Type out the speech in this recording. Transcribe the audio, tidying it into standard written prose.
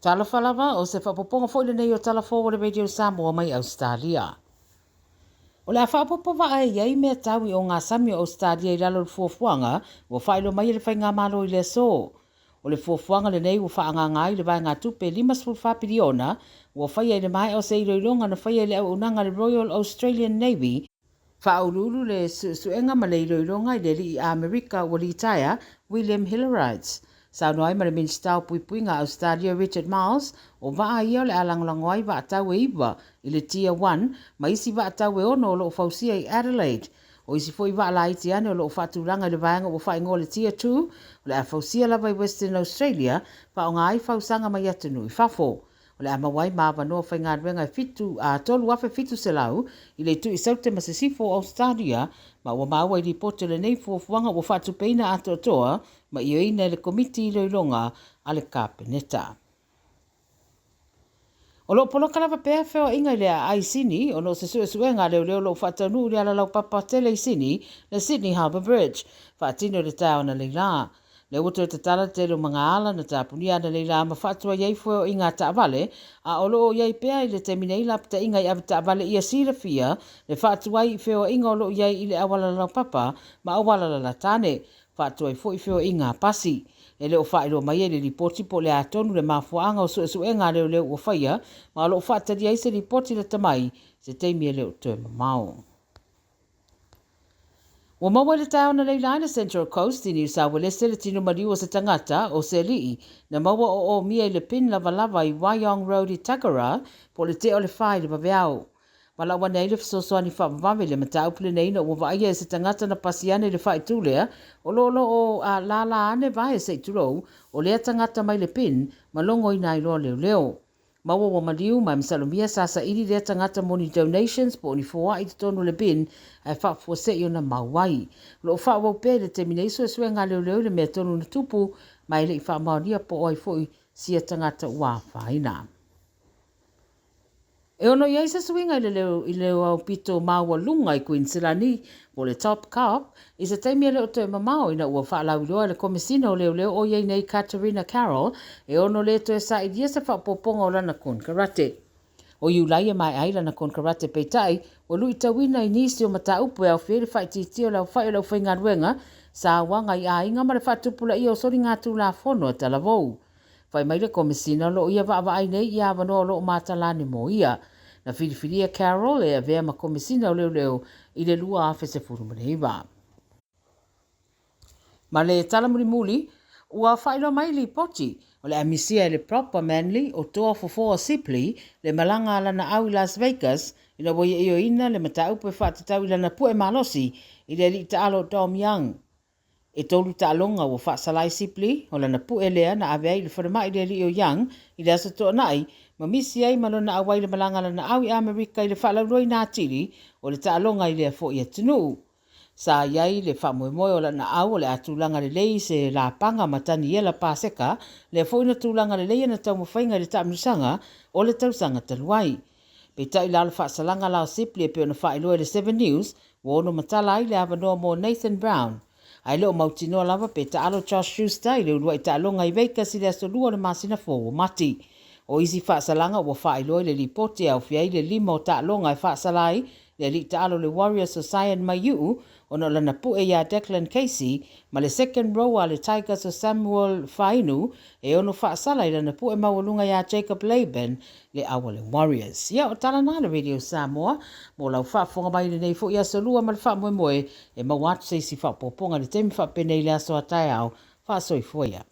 Tala Fou o se whapoponga fo nei o Tala Fou o le radio Samoa mai Ausetalia. O le whapopova ai iei mea tawi o ngā sami o Ausetalia I lalo le fuafuanga, o whailo mai le whainga malo I le so. O le fuafuanga le nei o whaanga ngai le vai ngā tupe 5.4 piliona, o whaia le mai o se iroironga na whaia le au unanga le Royal Australian Navy, whaururu le suenga ma le iroironga I le li I Amerika o Litaia, William Hillerides. Sa noai ma le minista o pui ngā Australia Richard Miles o waa ia le alangolangoi wa atau e iwa I le Tier 1 ma isi wa atau e ono o loo fausia I Adelaide. O isi foi wa ala iti ane o loo whaturanga I le vaenga o whaingo le Tier 2 o le a fausia lava I Western Australia pa o ngā ai fausanga mai atunu I fafo. O le amawai mawa noa whainga ruenga fitu a tolu afe fitu se lau I le tu I saute masasifo o Australia ma ua maua I ripoto le nei fuafuanga o whatupeina ato toa ma I oina le komiti I loilonga a le kapeneta. O lo polo kalava pēr whewa inga I lea ai sini o no se suenga leo lo whatanu uri ala lau papatele I sini le Sydney Harbour Bridge whaatino le tau na leila. Le uto te tala te lo mga ala na tapunia na leila ma whatua iei fweo I ngā taavale a o lo iei pēr I le temine ila pita inga I avi taavale ia sira fia le whatua I wheo inga o lo iei I le awala lau papa ma awala la tane whatua I fweo inga pasi. E leo whaero mai e le ripoti po le atonu le mafuanga o suenga leo o whaia ma o lo whaatari se ripoti le tamai se teimi e leo tue mamao. Wa maua le tau na leila na Central Coast I New South Wales le tino mariu o se tangata o se lii na maua o mia I le pin lava I Wyong Road I Tagara po le te o le whai le babeau. Wala wana I le fisosoani whaamwame le matau pile nei na uwa ia se tangata na pasiane le whai tūlea o lolo o a lala ane vai se turou o lea tangata mai le pin malongo I nai loa leo. Maua wa maliu mai msalomia sasa ili lea tangata moni donations po ni fua I tonu le pin ai whafua se I ona mauai. Lo wha wau pe le termination e suenga leo le mea tonu na tupu mai le I wha mauria po oi foi sia tangata ua whaina. E ono iei sa swinga I leo au pito maua lunga I Queensland o le Top Cup I sa taimia leo te mamao ina ua whaalau loa le komisina o leo o iei nei Katerina Carroll e ono le to e sa I dia sa whapoponga o lana kon karate. O iulai e mai aila na kon karate peitai o lui tawina I nisi o mata upu e au whiere whaititi o lau whai o lau whainga ruenga sa wanga I a inga ma le whatupula I o sori ngā tū la whono a Tala Fou. Whai mai le komisina lo ia wa ai nei ia wanoa lo matalani mo ia. Na whiriwhiria Carol e a vea ma komisina o leo I le lua afe se furumaneiva. Ma le talamuri ua whailo mai li poti o le amisia e le proper manly o toa fofoa sipli le malanga ala na au I Las Vegas ina woia io ina le mata upe whatatau ila na pue malosi I le li taalo Dom Young. E tolu taalonga o whaasalai sipli o lana pue lea na avea I le whanama I le li o Young I le asa toa nai ma misi ai malo na awai le malanga la na au I Amerika I le whaalauroi nā tiri o le taalonga I le fo I atunu. Sa iai le whamoemoe o la na au o le atulanga le lei se la panga matani e la paseka le fo ina tūlanga le lei na tau mawhainga le tamusanga o le tausanga taluai. Pe tai la le whaasalanga la o sipli e pe ona whaeloe le 7 News wo ono matala I le avanoa mo Nathan Brown. Ai leo mautinoa lava pe taalo Josh Schuster I le ulua I taalonga I Vegas I le asolua le masina fo o mati. O isi whaasalanga ua whaeloe le lipoti au whiai le 5 o taalonga I whaasalai le li taalo le Warriors o Cyan Mayu ono lana pue ia Declan Casey ma le second row a le Tigers o Samuel Fainu e ono whaasala I lana pue mawalunga ia Jacob Laban le awa le Warriors. Ia o tala na le Radio Samoa mo lau whaafonga mai le nei fo ia solua ma le whaamoemoe e mawatu se isi whaapoponga le temi whaapene I le aso atai au whaasoi fuia.